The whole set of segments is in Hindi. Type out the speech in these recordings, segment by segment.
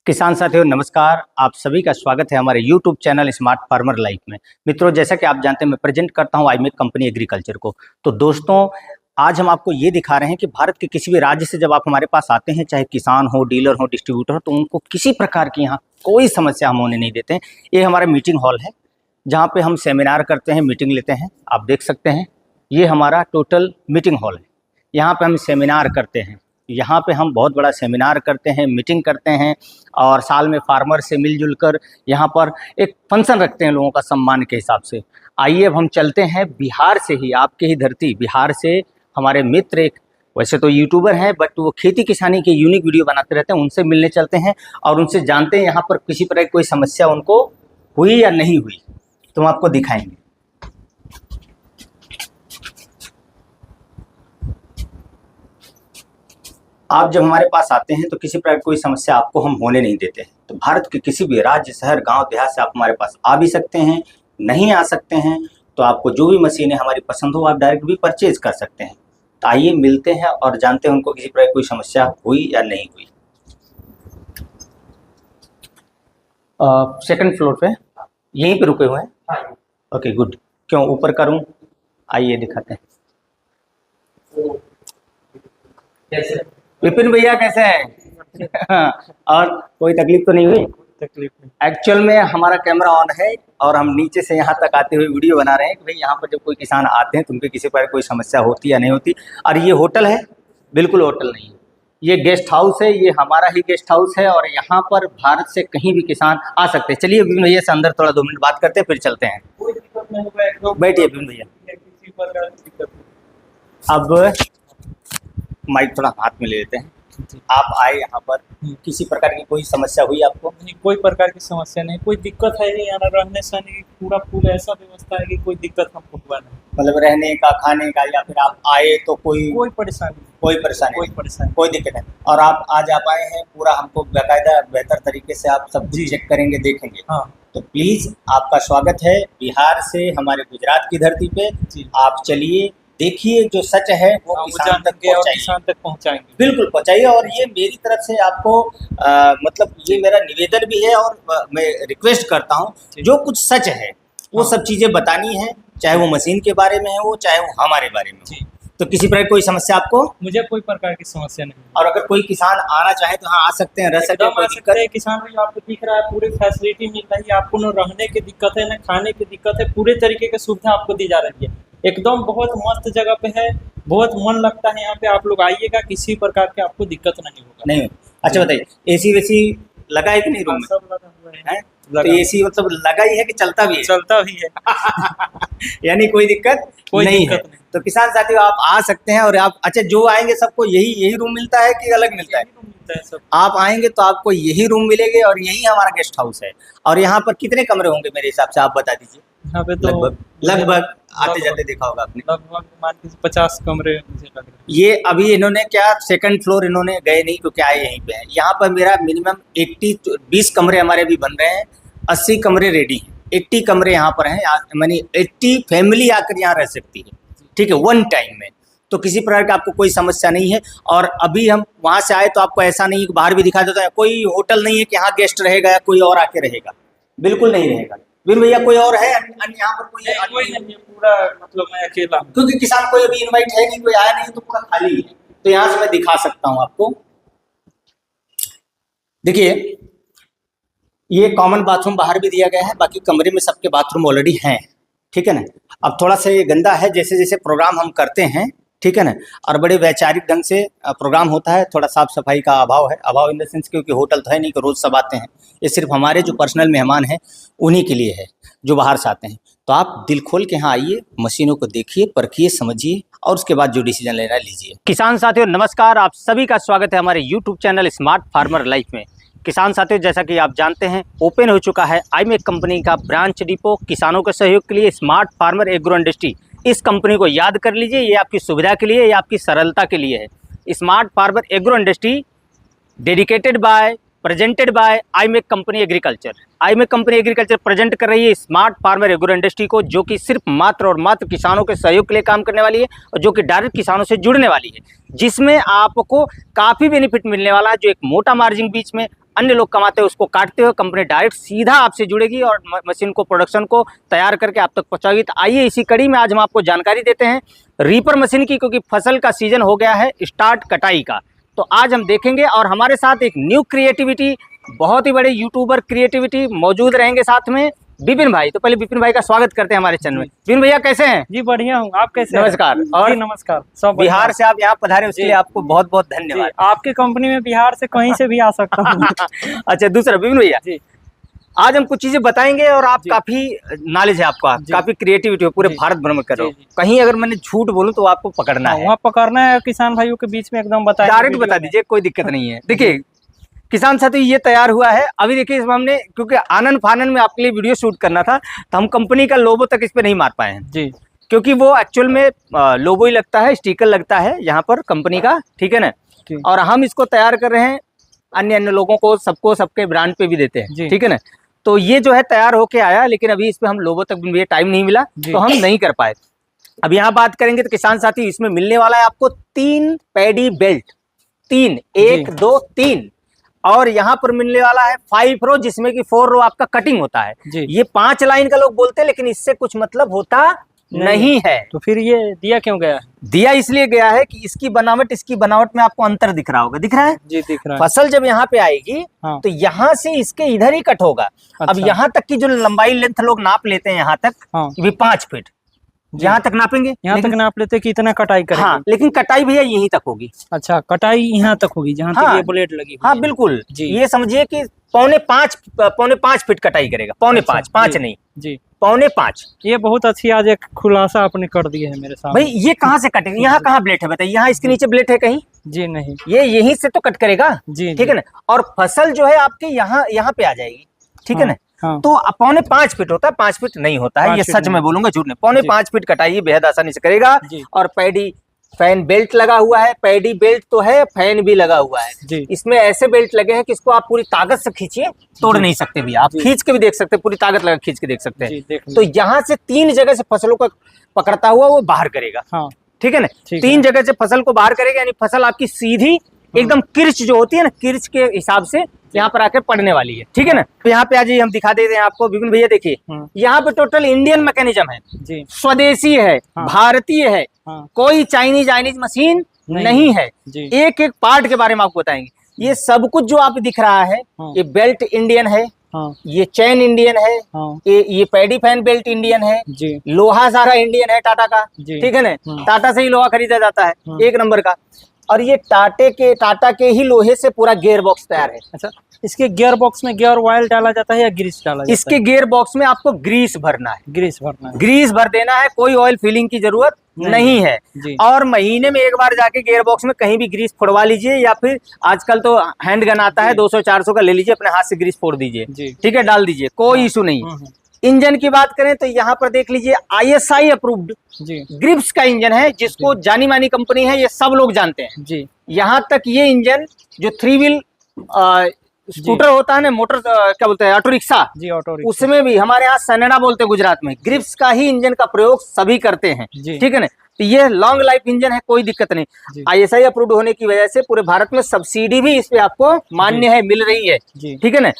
किसान साथियों नमस्कार। आप सभी का स्वागत है हमारे YouTube channel smart farmer life में। मित्रों, जैसा कि आप जानते हैं मैं प्रेजेंट करता हूं आईमेक कंपनी एग्रीकल्चर को। तो दोस्तों, आज हम आपको ये दिखा रहे हैं कि भारत के किसी भी राज्य से जब आप हमारे पास आते हैं, चाहे किसान हो, डीलर हो, डिस्ट्रीब्यूटर हो, तो उनको किसी प्रकार की यहाँ कोई समस्या हम होने नहीं देते हैं। ये हमारा मीटिंग हॉल है जहाँ पे हम सेमिनार करते हैं, मीटिंग लेते हैं। आप देख सकते हैं ये हमारा टोटल मीटिंग हॉल है। यहाँ पे हम सेमिनार करते हैं, यहाँ पे हम बहुत बड़ा सेमिनार करते हैं, मीटिंग करते हैं और साल में फार्मर से मिलजुल कर यहाँ पर एक फंक्शन रखते हैं लोगों का सम्मान के हिसाब से। आइए अब हम चलते हैं बिहार से ही, आपकी ही धरती बिहार से हमारे मित्र एक वैसे तो यूट्यूबर हैं बट वो खेती किसानी के यूनिक वीडियो बनाते रहते हैं, उनसे मिलने चलते हैं और उनसे जानते हैं यहाँ पर किसी तरह की कोई समस्या उनको हुई या नहीं हुई, तो हम आपको दिखाएंगे। आप जब हमारे पास आते हैं तो किसी प्रकार की कोई समस्या आपको हम होने नहीं देते हैं। तो भारत के किसी भी राज्य, शहर, गांव, देहात से आप हमारे पास आ भी सकते हैं, नहीं आ सकते हैं तो आपको जो भी मशीनें हमारी पसंद हो आप डायरेक्ट भी परचेज कर सकते हैं। तो आइए मिलते हैं और जानते हैं उनको किसी प्रकार की कोई समस्या हुई या नहीं हुई। सेकंड फ्लोर पे यहीं पे रुके हुए हैं? Okay good. क्यों ऊपर करूं? आइए दिखाते हैं। विपिन भैया कैसे हैं? और कोई तकलीफ तो नहीं हुई? तकलीफ नहीं। एक्चुअल में हमारा कैमरा ऑन है और हम नीचे से यहाँ तक आते हुए वीडियो बना रहे हैं कि भाई यहाँ पर जब कोई किसान आते हैं तो उनके किसी प्रकार कोई समस्या होती या नहीं होती। और ये होटल है? बिल्कुल होटल नहीं है, ये गेस्ट हाउस है। ये हमारा ही गेस्ट हाउस है और यहाँ पर भारत से कहीं भी किसान आ सकते हैं। चलिए विपिन भैया से अंदर थोड़ा 2 मिनट बात करते हैं फिर चलते हैं। कोई दिक्कत नहीं होगा, एकदम बैठिए विपिन भैया। किसी प्रकार की दिक्कत नहीं। अब माइक थोड़ा हाथ में ले लेते हैं। आप आए यहाँ पर, किसी प्रकार की कोई समस्या हुई आपको? नहीं, कोई प्रकार की समस्या नहीं, कोई दिक्कत है नहीं। यहाँ रहने सहने की पूरा फुल ऐसा व्यवस्था है कि कोई दिक्कत हमको हुआ नहीं। मतलब रहने का, खाने का, या फिर आप आए तो कोई परेशानी नहीं, कोई परेशानी कोई नहीं, परेशानी कोई दिक्कत नहीं। और आप आज आप आए हैं, पूरा हमको बाकायदा बेहतर तरीके से आप सब कुछ चेक करेंगे, देखेंगे। हाँ तो प्लीज आपका स्वागत है बिहार से हमारे गुजरात की धरती पे। जी, आप चलिए, देखिए जो सच है वो किसान तक पहुंचाइए। किसान तक पहुँचाएंगे। बिल्कुल पहुंचाइए। और ये मेरी तरफ से आपको मतलब ये मेरा निवेदन भी है और मैं रिक्वेस्ट करता हूँ, जो कुछ सच है वो हाँ। सब चीज़ें बतानी है, चाहे वो मशीन के बारे में हो, चाहे वो हमारे बारे में हो। तो किसी प्रकार कोई समस्या आपको? मुझे कोई प्रकार की समस्या नहीं। और अगर कोई किसान आना चाहे तो हाँ आ सकते हैं, रह सकते हैं, एकदम कोई आ दिक्कत सकते हैं। किसान भाई आपको दिख रहा है पूरी फैसिलिटी मिल रही है आपको, न रहने की दिक्कत है न खाने की दिक्कत है, पूरे तरीके की सुविधा आपको दी जा रही है। एकदम बहुत मस्त जगह पे है, बहुत मन लगता है यहाँ पे। आप लोग आइएगा, किसी प्रकार के आपको दिक्कत नहीं होगा। नहीं। अच्छा बताइए, एसी वेसी लगा है कि नहीं रूम में? सब लगा हुआ है। तो एसी मतलब लगा ही है कि चलता भी है? चलता भी है। यानी कोई दिक्कत नहीं है। तो किसान साथियों आप आ सकते हैं। और आप अच्छा जो आएंगे सबको यही रूम मिलता है कि अलग मिलता है? सब आप आएंगे तो आपको यही रूम मिलेंगे और यही हमारा गेस्ट हाउस है। और यहाँ पर कितने कमरे होंगे मेरे हिसाब से, आप बता दीजिए। यहाँ पे तो लगभग आते जाते देखा होगा आपने, लगभग मान लीजिए 50 कमरे मुझे लग रहे हैं। ये अभी इन्होंने क्या सेकंड फ्लोर इन्होंने गए नहीं क्योंकि आए यहीं पे हैं। यहाँ पर मेरा मिनिमम 20 कमरे हमारे भी बन रहे हैं, 80 कमरे रेडी हैं, 80 कमरे यहाँ पर हैं। यानी 80 फैमिली आकर यहाँ रह सकती है, ठीक है, वन टाइम में। तो किसी प्रकार की आपको कोई समस्या नहीं है। और अभी हम वहाँ से आए तो आपको ऐसा नहीं कि बाहर भी दिखा देता है, कोई होटल नहीं है कि यहाँ गेस्ट रहेगा या कोई और आके रहेगा, बिल्कुल नहीं रहेगा। विन भैया कोई और है अन्य यहाँ पर? कोई नहीं है, पूरा मतलब मैं अकेला हूँ। क्योंकि किसान कोई अभी इनवाइट है नहीं, कोई आया नहीं तो पूरा खाली है। तो यहाँ से मैं दिखा सकता हूँ आपको। देखिए ये कॉमन बाथरूम बाहर भी दिया गया है, बाकी कमरे में सबके बाथरूम ऑलरेडी हैं, ठीक है ना। अब थोड़ा सा ये गंदा है, जैसे जैसे प्रोग्राम हम करते हैं, ठीक है ना, और बड़े वैचारिक ढंग से प्रोग्राम होता है, थोड़ा साफ सफाई का अभाव है। अभाव इन द सेंस क्योंकि होटल तो है नहीं कि रोज सब आते हैं, ये सिर्फ हमारे जो पर्सनल मेहमान हैं उन्हीं के लिए है जो बाहर से आते हैं। तो आप दिल खोल के यहाँ आइए, मशीनों को देखिए, परखिए, समझिए और उसके बाद जो डिसीजन लेना लीजिए। किसान साथियों नमस्कार, आप सभी का स्वागत है हमारे YouTube channel smart farmer life में। किसान साथियों जैसा कि आप जानते हैं ओपन हो चुका है आईमेक कंपनी का ब्रांच डिपो किसानों के सहयोग के लिए, स्मार्ट फार्मर एग्रो इंडस्ट्री। इस कंपनी को याद कर लीजिए, ये आपकी सुविधा के लिए, ये आपकी सरलता के लिए है। Smart farmer agro industry dedicated by, presented by आईमेक कंपनी एग्रीकल्चर। आईमेक कंपनी एग्रीकल्चर प्रेजेंट कर रही है स्मार्ट फार्मर एग्रो इंडस्ट्री को, जो कि सिर्फ मात्र और मात्र किसानों के सहयोग के लिए काम करने वाली है और जो कि डायरेक्ट किसानों से जुड़ने वाली है, जिसमें आपको काफ़ी बेनिफिट मिलने वाला है। जो एक मोटा मार्जिन बीच में अन्य लोग कमाते हैं उसको काटते हो, कंपनी डायरेक्ट सीधा आपसे जुड़ेगी और मशीन को, प्रोडक्शन को तैयार करके आप तक पहुंचाएगी। तो आइए इसी कड़ी में आज हम आपको जानकारी देते हैं रीपर मशीन की, क्योंकि फसल का सीजन हो गया है स्टार्ट कटाई का। तो आज हम देखेंगे और हमारे साथ एक न्यू क्रिएटिविटी, बहुत ही बड़े यूट्यूबर क्रिएटिविटी मौजूद रहेंगे साथ में विपिन भाई। तो पहले विपिन भाई का स्वागत करते हैं हमारे चैनल में। विपिन भैया कैसे हैं? जी बढ़िया हूँ, आप कैसे हैं? नमस्कार। और जी नमस्कार। सब बिहार से आप यहाँ पधारे उसके जी। लिए आपको बहुत बहुत धन्यवाद। आपके कंपनी में बिहार से कहीं से भी आ सकता हूँ। अच्छा, दूसरा विपिन भैया जी आज हम कुछ चीजें बताएंगे और आप जी। काफी नॉलेज है आपका, जी। काफी क्रिएटिविटी हो, पूरे जी। भारत भ्रमण कर रहे हो। जी, जी। कहीं अगर मैंने झूठ बोलूं तो आपको पकड़ना है, वहाँ पकड़ना है, किसान भाइयों के बीच में एकदम बताया, डायरेक्ट बता दीजिए, कोई दिक्कत नहीं है। देखिए किसान साथी ये तैयार हुआ है अभी। देखिए इसमें हमने, क्योंकि आनंद फानन में आपके लिए वीडियो शूट करना था तो हम कंपनी का लोगो तक इस पे नहीं मार पाए हैं जी क्योंकि वो एक्चुअल में लोगो ही लगता है, स्टिकर लगता है यहाँ पर कंपनी का, ठीक है ना। जी। और हम इसको तैयार कर रहे हैं, अन्य अन्य लोगों को, सबको सबके ब्रांड पे भी देते हैं, जी। ठीक है ना। तो ये जो है तैयार होके आया, लेकिन अभी इस पे हम लोगों तक भी टाइम नहीं मिला जी। तो हम नहीं कर पाए। अब यहाँ बात करेंगे तो किसान साथी इसमें मिलने वाला है आपको 3 पैडी बेल्ट, 3, 1 2 3, और यहाँ पर मिलने वाला है 5 रो, जिसमें कि 4 रो आपका कटिंग होता है। जी। ये 5 लाइन का लोग बोलते हैं, लेकिन इससे कुछ मतलब होता नहीं है। तो फिर ये दिया क्यों गया है? दिया इसलिए गया है कि इसकी बनावट में आपको अंतर दिख रहा होगा, दिख रहा है? जी दिख रहा है। फसल जब यहाँ पे आएगी हाँ। तो यहाँ से इसके इधर ही कट होगा। अब अच्छा। यहाँ तक की जो लंबाई लेंथ लोग नाप लेते हैं यहाँ तक, हाँ। भी 5 फीट यहाँ तक नापेंगे, यहाँ तक लेकिन नाप लेते कि इतना कटाई करेंगे। हाँ, लेकिन कटाई भैया यहीं तक होगी। अच्छा, कटाई यहाँ तक होगी जहाँ तक हाँ। ये ब्लेड लगी हुई हाँ है। बिल्कुल, जी। ये समझिए कि पौने 5 फीट कटाई करेगा, पौने अच्छा, 5 जी। नहीं, जी पौने 5। ये बहुत अच्छी आज एक खुलासा आपने कर दिया है मेरे सामने। भाई ये कहाँ से कटेगा? यहाँ कहाँ ब्लेड है बताइए? यहाँ इसके नीचे ब्लेड है कहीं? जी नहीं। ये यहीं से तो कट करेगा, जी ठीक है ना। और फसल जो है आपके यहाँ पे आ जाएगी, ठीक है ना। हाँ। तो पौने 5 फीट होता है, 5 फीट नहीं होता है, 5 ये फीट सच नहीं। में बोलूंगा, झूठ नहीं। पौने जी। 5 फीट कटाई बेहद आसानी से करेगा। जी। और पैडी फैन बेल्ट लगा हुआ है, पैडी बेल्ट तो है, फैन भी लगा हुआ है। जी। इसमें ऐसे बेल्ट लगे हैं कि इसको आप पूरी ताकत से खींचिए, तोड़ नहीं सकते भी, आप जी। खींच के भी देख सकते हैं, पूरी ताकत लगा खींच के देख सकते जी, हैं। देख तो लीजिए। यहाँ से 3 जगह से फसलों को पकड़ता हुआ वो बाहर करेगा, हाँ ठीक है ना। ठीक 3 है। जगह से फसल को बाहर करेगा, यानी फसल आपकी सीधी एकदम किर्च जो होती है ना, किर्च के हिसाब से यहाँ पर आकर पड़ने वाली है, ठीक है ना। तो यहाँ पे आज हम दिखा देते हैं आपको विपिन भैया, देखिए यहाँ पे टोटल इंडियन मैकेनिज्म है, जी स्वदेशी है, हाँ। भारतीय है, हाँ कोई चाइनीज मशीन नहीं है। जी। एक एक पार्ट के बारे में आपको बताएंगे। ये सब कुछ जो आप दिख रहा है, हाँ। ये बेल्ट इंडियन है, हाँ ये चैन इंडियन है, हाँ ये पैडी फैन बेल्ट इंडियन है, जी लोहा सारा इंडियन है टाटा का, जी। ठीक है ना। हाँ। टाटा से ही लोहा खरीदा जाता है, हाँ। 1 नंबर का। और ये टाटा के ही लोहे से पूरा गियर बॉक्स तैयार है। अच्छा, इसके गियर बॉक्स में गियर ऑयल डाला जाता है या ग्रीस डाला जाता इसके गियर बॉक्स में आपको ग्रीस भरना है, है? ग्रीस भरना है। ग्रीस भर देना है, कोई ऑयल फिलिंग की जरूरत नहीं है। जी। और महीने में एक बार जाके गियर बॉक्स में कहीं भी ग्रीस फोड़वा लीजिए, या फिर आजकल तो हैंड गन आता है, 200-400 का ले लीजिए, अपने हाथ से ग्रीस फोड़ दीजिए, जी। ठीक है, डाल दीजिए, कोई इशू नहीं। हम्म। इंजन की बात करें तो यहाँ पर देख लीजिए ISI अप्रूव्ड जी ग्रिप्स का इंजन है, जिसको जानी मानी कंपनी है, ये सब लोग जानते हैं। जी यहाँ तक ये इंजन जो 3 व्हील स्कूटर होता है ना, मोटर क्या बोलते हैं, ऑटो रिक्शा, जी ऑटो रिक्शा। उसमें भी हमारे यहाँ सनेडा बोलते हैं गुजरात में, ग्रिप्स का ही इंजन का प्रयोग सभी करते हैं, जी। ठीक है ना। तो ये लॉन्ग लाइफ इंजन है, कोई दिक्कत नहीं। जी। ISI अप्रूव्ड होने की वजह से पूरे भारत में सब्सिडी भी इस पे आपको मान्य है, मिल रही है, जी। ठीक है ना।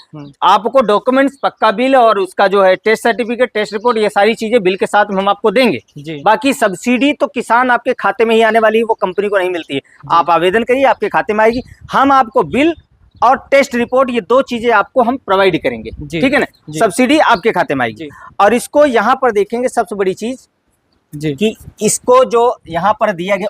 आपको डॉक्यूमेंट्स, पक्का बिल और उसका जो है टेस्ट सर्टिफिकेट, टेस्ट रिपोर्ट, ये सारी चीजें बिल के साथ हम आपको देंगे। जी। बाकी सब्सिडी तो किसान आपके खाते में ही आने वाली है, वो कंपनी को नहीं मिलती है। आप आवेदन करिए, आपके खाते में आएगी, हम आपको बिल और टेस्ट रिपोर्ट, ये 2 चीजें आपको हम प्रोवाइड करेंगे, जी। ठीक है ना। जी। सब्सिडी आपके खाते में आएगी। जी। और इसको यहाँ पर देखेंगे, सबसे बड़ी चीज जी कि इसको जो यहाँ पर दिया गया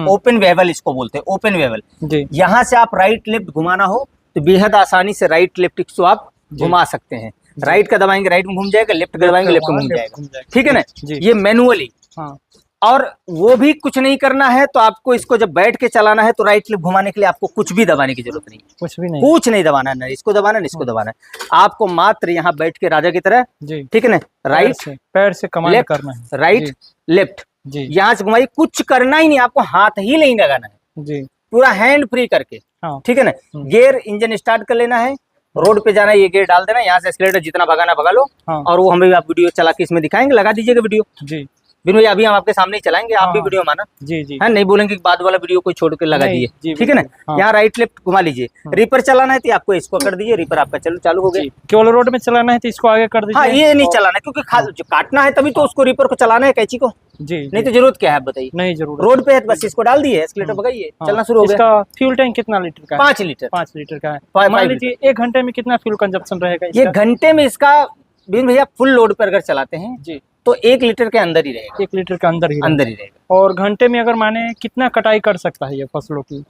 ओपन वेवल, इसको बोलते हैं ओपन वेवल। जी यहाँ से आप राइट लेफ्ट घुमाना हो तो बेहद आसानी से राइट लेफ्ट को आप घुमा सकते हैं। राइट का दबाएंगे राइट में घूम जाएगा, लेफ्ट का दबाएंगे लेफ्ट में घूम जाएगा, ठीक है ना। जी। ये मैनुअली, हाँ और वो भी कुछ नहीं करना है तो आपको इसको जब बैठ के चलाना है तो राइट क्लिक घुमाने के लिए आपको कुछ भी दबाने की जरूरत नहीं, कुछ भी नहीं। कुछ नहीं दबाना है, ना इसको दबाना है, इसको दबाना है। आपको मात्र यहाँ बैठ के राजा की तरह, जी ठीक है ना, राइट पैर से कमांड लेफ्ट, करना है। राइट जी। लेफ्ट, जी यहाँ से घुमाइए, कुछ करना ही नहीं, आपको हाथ ही नहीं लगाना है, जी पूरा हैंड फ्री करके, हाँ ठीक है ना। गियर इंजन स्टार्ट कर लेना है, रोड पे जाना है, ये गियर डाल देना, यहाँ से एक्सीलरेटर जितना भगाना भगा लो। हाँ। और वो हमें आप वीडियो चला के इसमें दिखाएंगे, लगा दीजिएगा वीडियो। जी बिन भैया अभी हम आपके सामने ही चलाएंगे, आप भी हाँ। वीडियो माना जी जी है, नहीं बोलेंगे कि बाद वाला वीडियो कोई छोड़ के लगा नहीं, दिए, जी, ठीक है ना। बिल्कुल, हाँ। यहाँ राइट लेफ्ट घुमा लीजिए, रिपर चलाना है तो आपको इसको कर दीजिए, रिपर आपका चालू हो गया। जी केवल रोड में चलाना है तो इसको आगे कर हाँ, दीजिए। ये नहीं और- चलाना है क्योंकि जो काटना है तभी तो उसको रिपर को चलाना है कैंची को, जी नहीं तो जरूरत क्या है आप बताइए। नहीं जरूर। रोड पे है तो बस इसको डाल दिए, एस्केलेटर भगाइए, चलना शुरू हो गया। इसका फ्यूल टैंक कितना लीटर का है? 5 लीटर। 5 लीटर का है। फाइव मान लीटर। लीजिए 1 घंटे में कितना फ्यूल कंजप्शन रहेगा ये इसका? घंटे में इसका बिन भैया फुल लोड पर अगर चलाते हैं जी तो 1 लीटर के अंदर ही रहेगा, 1 लीटर के अंदर ही अंदर ही रहेगा। और घंटे में अगर माने कितना कटाई कर सकता है ये फसलों की?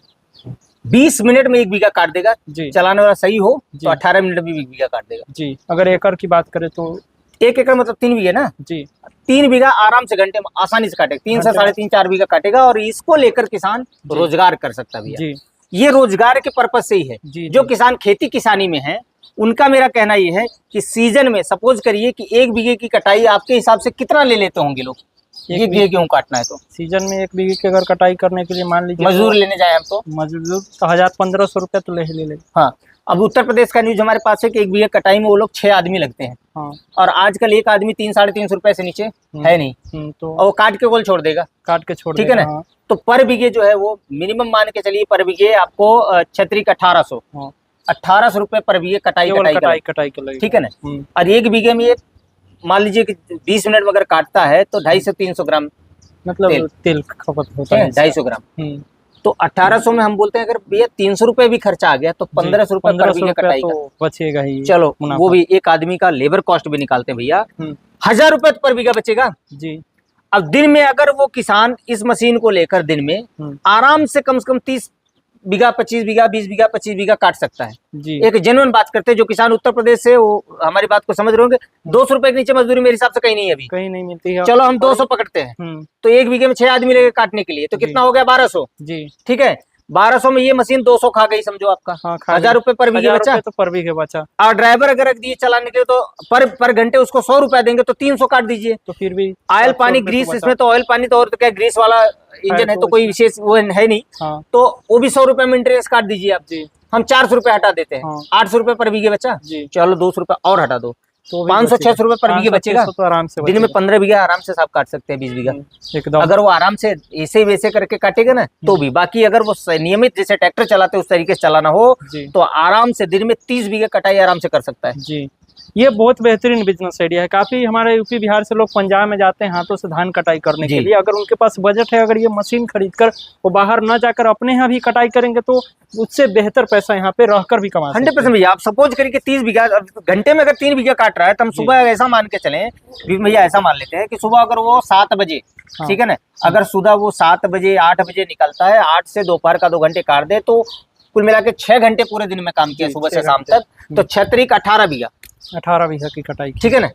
20 मिनट में 1 बीघा काट देगा, जी चलाने वाला सही हो जी। तो 18 मिनट में 1 बीघा काट देगा। जी अगर एकड़ की बात करें तो 1 एकड़ मतलब 3 बीघे ना, जी 3 बीघा आराम से घंटे में आसानी से काटेगा, 3 से घंटे में। 3.5 4 बीघा काटेगा और इसको लेकर किसान जी। रोजगार कर सकता है भैया। जी ये रोजगार के पर्पज से ही है। जी जो जी। किसान खेती किसानी में है उनका मेरा कहना ये है कि सीजन में सपोज करिए कि 1 बीघे की कटाई आपके हिसाब से कितना ले लेते होंगे लोग, 1 बीघे गेहूं काटना है तो सीजन में 1 बीघे की अगर कटाई करने के लिए मान लीजिए मजदूर लेने जाए हम तो मजदूर तो 1000-1500 रुपये तो ले। हाँ। अब उत्तर प्रदेश का न्यूज हमारे पास है कि 1 बीघे कटाई में वो लोग 6 आदमी लगते हैं हाँ और आजकल एक आदमी 300-350 रुपए से नीचे है नहीं, तो और वो काट के गोल छोड़ देगा, काट के छोड़ ठीक है देगा, ना। तो पर बीघे जो है वो मिनिमम मान के चलिए, पर बीघे आपको छतरी का 1800 हाँ। 1800 रुपए पर बीघे कटाई केवल कटाई कटाई का, कटाई के लगे। ठीक है ना। और 1 बीघे में ये मान लीजिए कि 20 मिनट में अगर काटता है तो 250 से 300 ग्राम मतलब तेल खपत होता है 250 ग्राम। हम्म, तो 1800 में हम बोलते हैं अगर भैया 300 रुपए भी खर्चा आ गया तो 1500 रुपए पर 1500 बीघे रुपया कटाई तो का। बचेगा ही। चलो मुनाफा। वो भी एक आदमी का लेबर कॉस्ट भी निकालते हैं भैया, हम्म, 1000 रुपए पर बीघा बचेगा। जी अब दिन में अगर वो किसान इस मशीन को लेकर दिन में आराम से कम 30 बीघा 25 बीघा 20 बीघा 25 बीघा काट सकता है। जी एक जेन्युइन बात करते हैं, जो किसान उत्तर प्रदेश से वो हमारी बात को समझ रहे होंगे, 200 रुपए के नीचे मजदूरी मेरे हिसाब से कहीं नहीं है अभी, कहीं नहीं मिलती है। चलो हम 200 पकड़ते हैं तो 1 बीघे में 6 आदमी लेके काटने के लिए तो जी। कितना हो गया 1200, जी ठीक है। 1200 में ये मशीन 200 खा गई समझो आपका, हाँ, खा 1000 रुपए पर बीघे 1000 बचा। रुपये तो पर बीघे बचा। और ड्राइवर अगर रख दिए चलाने के लिए तो पर घंटे उसको 100 रुपया देंगे तो 300 काट दीजिए। तो फिर भी ऑयल 700 पानी रुपये ग्रीस, तो इसमें तो ऑयल पानी तो और तो क्या ग्रीस वाला इंजन है तो कोई विशेष वो है नहीं, हाँ तो वो भी 100 रुपए में इंटरेस्ट काट दीजिए आप। जी हम 400 रुपए हटा देते हैं, हाँ। 800 रुपए पर बीघे बचा, जी चलो 200 रुपए और हटा दो, तो 500-600 रुपए पर बीघे बचेगा। तो आराम से दिन में 15 बीघा आराम से साहब काट सकते हैं, 20 बीघा एकदम। अगर वो आराम से ऐसे वैसे करके काटेगा ना तो भी। बाकी अगर वो नियमित जैसे ट्रैक्टर चलाते उस तरीके से चलाना हो जी तो आराम से दिन में 30 बीघा कटाई आराम से कर सकता है। जी ये बहुत बेहतरीन बिजनेस आइडिया है। काफी हमारे यूपी बिहार से लोग पंजाब में जाते हैं हाथों से धान कटाई करने के जी। लिए। अगर उनके पास बजट है, अगर ये मशीन खरीद कर वो बाहर न जाकर अपने यहाँ भी कटाई करेंगे तो उससे बेहतर पैसा यहाँ पे रहकर भी कमा सकते हैं। 100% भैया। आप सपोज करिए कि 30 बीघा घंटे में अगर 3 बीघा काट रहा है तो हम सुबह ऐसा मान के चलें भैया, ऐसा मान लेते हैं कि सुबह अगर वो 7 बजे, हाँ। ठीक है ना, अगर सुबह वो 7 बजे 8 बजे निकलता है, 8 से दोपहर का 2 घंटे काट दे तो कुल मिला के 6 घंटे पूरे दिन में काम किया जी, सुबह 6 से शाम घंटे। तक, तो 36 का 18 बीघा, 18 बीघा की कटाई की। ठीक है ना।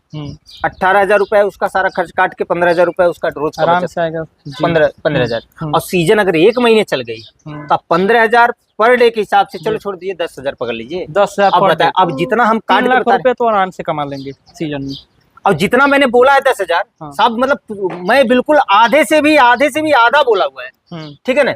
18,000 रुपए उसका सारा खर्च काट के 15,000 रुपए उसका रोज का आराम बचत, से आएगा जी। 15,000। हम्म। और सीजन अगर 1 महीने चल गई तो 15,000 पर डे के हिसाब से, चलो छोड़ दीजिए 10,000 पकड़ लीजिए। 10,000 अब पर बताए, अब जितना हम 3 काट लाख के बता रुपए तो आराम से कमा लेंगे सीजन में। अब जितना मैंने बोला है 10,000 हाँ। साहब, मतलब मैं बिल्कुल आधे से भी आधा बोला हुआ है, ठीक है ना।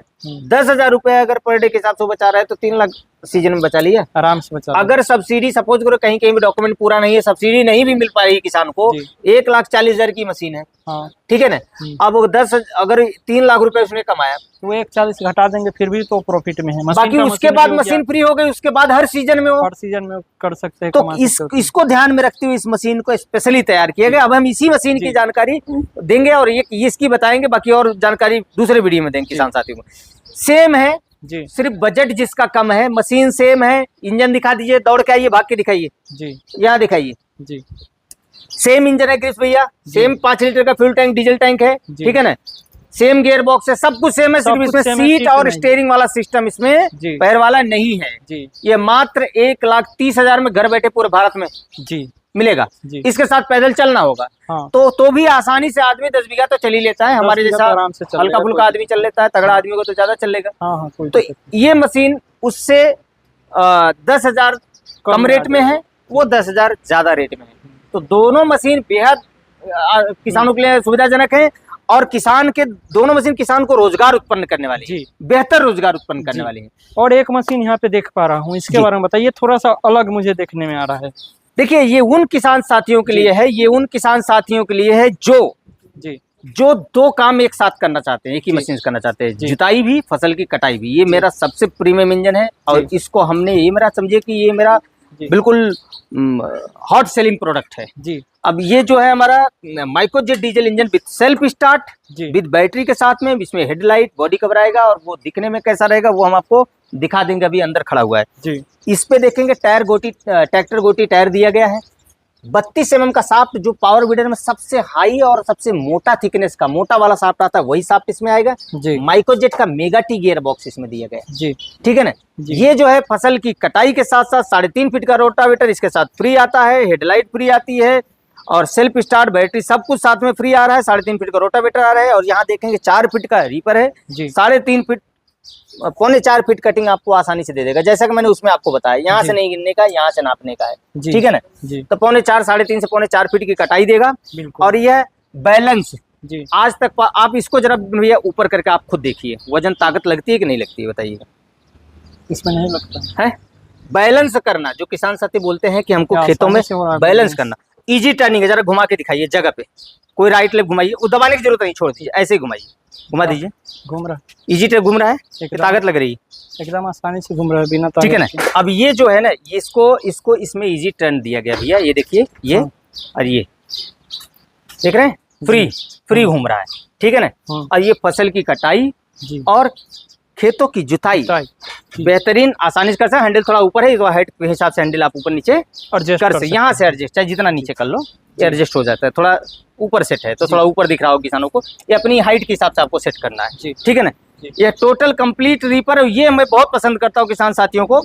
10,000 रुपए अगर पर डे के हिसाब से बचा रहा है तो 3 लाख सीजन में बचा लिया। आराम से बचा अगर सब्सिडी सपोज करो कहीं कहीं भी डॉक्यूमेंट पूरा नहीं है, सब्सिडी नहीं भी मिल पा रही है किसान को, जी। 1,40,000 की मशीन है, हाँ ठीक है ना। अब वो 10 अगर 3 लाख रुपए उसने कमाया, वो 140 घटा देंगे फिर भी तो प्रॉफिट में है। बाकी उसके बाद मशीन फ्री हो गई, उसके बाद हर सीजन में वो, हर सीजन में कर सकते हैं, तो कमा इस सकते हैं। इसको ध्यान में रखते हुए इस मशीन को स्पेशली तैयार किया गया। अब हम इसी मशीन की जानकारी देंगे और ये इसकी बताएंगे, बाकी और जानकारी दूसरे वीडियो में देंगे किसान साथियों को। सेम है जी सिर्फ बजट जिसका कम है, मशीन सेम है। इंजन दिखा दीजिए, दौड़ के आइए, भाग के दिखाइए, जी यहाँ दिखाइए। जी सेम इंजन है ग्रीस भैया, सेम 5 लीटर का फ्यूल टैंक डीजल टैंक है, जी। ठीक है ना। सेम गियर बॉक्स है, सब कुछ सेम है, सब सिर्फ कुछ इसमें सेम है, सीट सीट और नहीं। स्टीयरिंग वाला सिस्टम इसमें जी। पैर वाला नहीं है। जी ये मात्र 1,30,000 में घर बैठे पूरे भारत में जी मिलेगा। जी इसके साथ पैदल चलना होगा, हाँ तो भी आसानी से आदमी 10 बीघा तो चल ही लेता है। 10 हमारे बीघा जैसा तो आराम से चल हल्का लेगा, फुल्का कोई आदमी चल लेता है, तगड़ा आदमी को तो ज्यादा चल लेगा। हाँ हाँ कोई तो दिक्कत ये मशीन उससे 10,000 कम कम रेट में है, वो 10,000 ज्यादा रेट में है। तो दोनों मशीन बेहद किसानों के लिए सुविधाजनक है और किसान के दोनों मशीन किसान को रोजगार उत्पन्न करने वाली है, जी। बेहतर रोजगार उत्पन्न करने जी। वाली है। और एक मशीन यहाँ पे देख पा रहा हूँ, इसके जी। बारे में बताइए, थोड़ा सा अलग मुझे देखने में आ रहा है। देखिए, ये उन किसान साथियों के लिए है, ये उन किसान साथियों के लिए है जो जी जो दो काम एक साथ करना चाहते हैं, एक ही जी। मशीन से करना चाहते हैं, जी। जुताई भी फसल की कटाई भी, ये मेरा सबसे प्रीमियम इंजन है। और जी। इसको हमने, ये मेरा समझिए कि ये मेरा जी। बिल्कुल हॉट सेलिंग प्रोडक्ट है। जी। अब ये जो है हमारा microjet diesel engine with self start, जी। विद बैटरी के साथ में, इसमें हेडलाइट बॉडी कवर आएगा और वो दिखने में कैसा रहेगा वो हम आपको दिखा देंगे, अभी अंदर खड़ा हुआ है। जी। इस पे देखेंगे टायर गोटी, ट्रैक्टर गोटी टायर दिया गया है। 32 mm का शाफ्ट, जो पावर वीडर में सबसे हाई और सबसे मोटा थिकनेस का मोटा वाला शाफ्ट आता है वही शाफ्ट इसमें आएगा। जी। माइक्रोजेट का मेगा टी गियर बॉक्स इसमें दिया गया है। जी। ठीक है ना। जी। ये जो है फसल की कटाई के साथ साथ 3.5 फीट का रोटावेटर इसके साथ फ्री आता है, हेडलाइट फ्री आती है और सेल्फ स्टार्ट बैटरी सब कुछ साथ में फ्री आ रहा है। 3.5 फीट का रोटावेटर आ रहा है और यहाँ देखेंगे 4 फीट का रीपर है। जी। 3.5 फीट, 4.25 फीट कटिंग आपको आसानी से दे देगा, जैसा कि मैंने उसमें आपको बताया, यहाँ से नहीं गिनने का, यहाँ से नापने का है। जी। ठीक है ना। जी। तो 4.25, 3.5 से 4.25 फीट की कटाई देगा। बिल्कुल। और यह बैलेंस जी। आज तक आप इसको जरा भैया ऊपर करके आप खुद देखिए, वजन ताकत लगती है कि नहीं लगती है बताइएगा। इसमें नहीं लगता है बैलेंस करना, जो किसान साथी बोलते हैं कि हमको क्या खेतों में आसानी से हो रहा है बैलेंस बैलेंस। करना। इजी टर्निंग है, जरा घुमा के दिखाइए जगह पे, कोई राइट लेफ्ट घुमाइए, वो दबाने की जरूरत नहीं, छोड़ दीजिए, ऐसे ही घुमाइए, घुमा दीजिए। घूम रहा इजी टर्न घूम रहा है कि एकदम। ताकत लग रही है? एकदम आसानी से घूम रहा है बिना ठीक है ना। ताकत अब ये जो है ना, इसको इसमें इजी टर्न दिया गया भैया, ये देखिए ये हाँ। और ये देख रहे हैं, फ्री घूम रहा है। ठीक है ना। हाँ। और ये फसल की कटाई के। जी। और खेतों की जुताई जी। बेहतरीन आसानी से कर सकते हैं। हैंडल थोड़ा ऊपर है, हाइट के हिसाब से हैंडल आप ऊपर नीचे एडजस्ट कर सकते, यहाँ से एडजस्ट, चाहे जितना नीचे कर लो ये एडजस्ट हो जाता है। थोड़ा ऊपर सेट है तो जी। थोड़ा ऊपर दिख रहा हो किसानों को, ये अपनी हाइट के हिसाब से आपको सेट करना है। जी। ठीक है ना। जी। ये टोटल कंप्लीट रीपर, ये मैं बहुत पसंद करता हूँ किसान साथियों को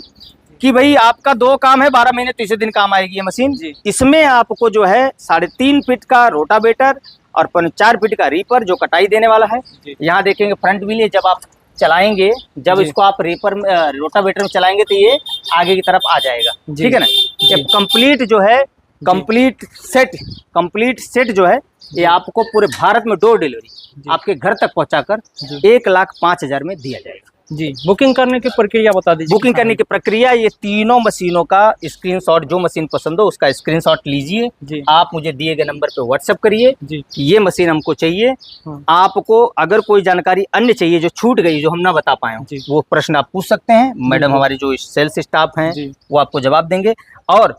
कि भाई आपका 2 काम है, 12 महीने 30 दिन काम आएगी ये मशीन। जी। इसमें आपको जो है 3.5 फीट का रोटावेटर और 4 फीट का रीपर जो कटाई देने वाला है। जी। यहाँ देखेंगे फ्रंट व्हील है, जब आप चलाएंगे, जब जी। इसको आप रीपर में रोटावेटर में चलाएंगे तो ये आगे की तरफ आ जाएगा। जी। ठीक है ना। ये कंप्लीट जो है, कंप्लीट सेट जो है ये आपको पूरे भारत में डोर डिलीवरी आपके घर तक पहुंचाकर जी। 1,05,000 में दिया जाएगा। जी। बुकिंग करने की प्रक्रिया बता दीजिए। बुकिंग करने की प्रक्रिया, ये तीनों मशीनों का स्क्रीनशॉट, जो मशीन पसंद हो उसका स्क्रीनशॉट लीजिए, जी। आप मुझे दिए गए नंबर पे व्हाट्सएप करिए जी। कि ये मशीन हमको चाहिए। हाँ। आपको अगर कोई जानकारी अन्य चाहिए जो छूट गई, जो हम ना बता पाए हों, जी। वो प्रश्न आप पूछ सकते हैं। मैडम बिल्कुल। हमारी जो सेल्स स्टाफ हैं जी। वो आपको जवाब देंगे। और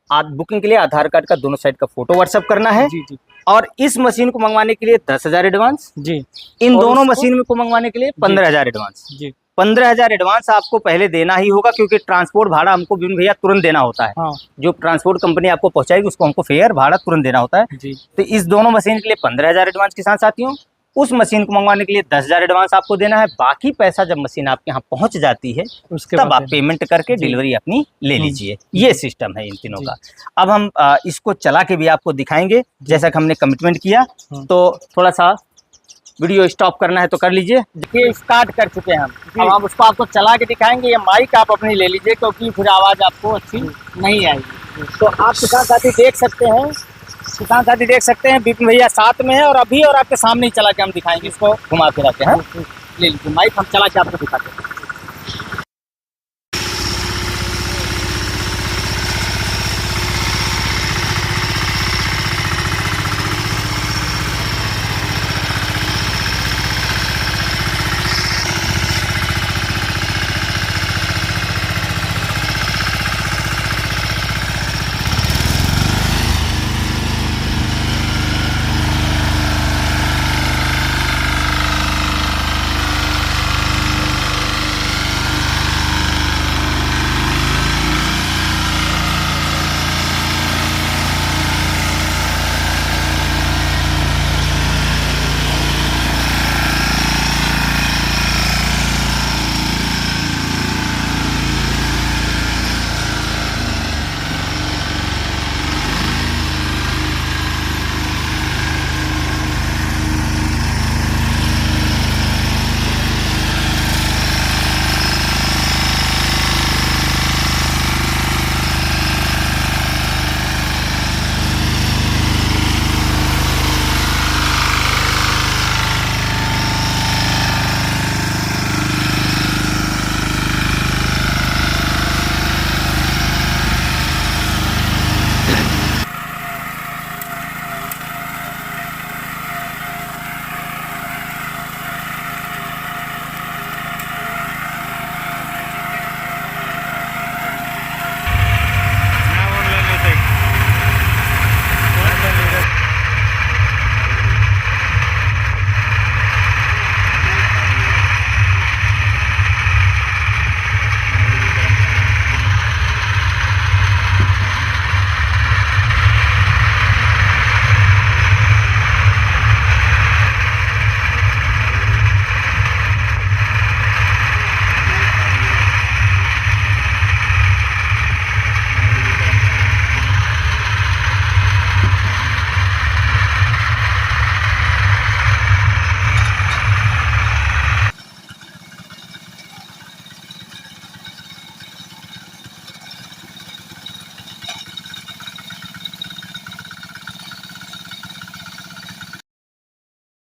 आप बुकिंग के लिए आधार कार्ड का दोनों साइड का फोटो व्हाट्सएप करना है। जी। जी। और इस मशीन को मंगवाने के लिए 10,000 एडवांस, जी। इन और दोनों उसको? मशीन को मंगवाने के लिए 15,000 एडवांस। जी। 15,000 एडवांस आपको पहले देना ही होगा, क्योंकि ट्रांसपोर्ट भाड़ा हमको बिन भैया तुरंत देना होता है। हाँ। जो ट्रांसपोर्ट कंपनी आपको पहुंचाएगी उसको हमको फेयर भाड़ा तुरंत देना होता है। जी। तो इस दोनों मशीन के लिए 15,000 एडवांस किसान साथियों। उस मशीन को मंगवाने के लिए 10,000 एडवांस आपको देना है। बाकी पैसा जब मशीन आपके यहाँ पहुंच जाती है उसके तब बाद आप पेमेंट करके जी। डिलीवरी अपनी ले लीजिए। ये सिस्टम है इन तीनों जी। का। अब हम इसको चला के भी आपको दिखाएंगे, जैसा कि हमने कमिटमेंट किया। हाँ। तो थोड़ा सा वीडियो स्टॉप करना है तो कर लीजिए। देखिए स्टार्ट कर चुके हैं हम, अब हम उसको आपको चला के दिखाएंगे। ये माइक आप अपनी ले लीजिए, क्योंकि फिर आवाज़ आपको अच्छी नहीं आएगी। तो आप किसान साथी देख सकते हैं, बिपिन भैया साथ में है और अभी और आपके सामने ही चला के हम दिखाएंगे। इसको घुमा फिरा के, हाँ ले लीजिए माइक, हम चला के आपको दिखाते हैं।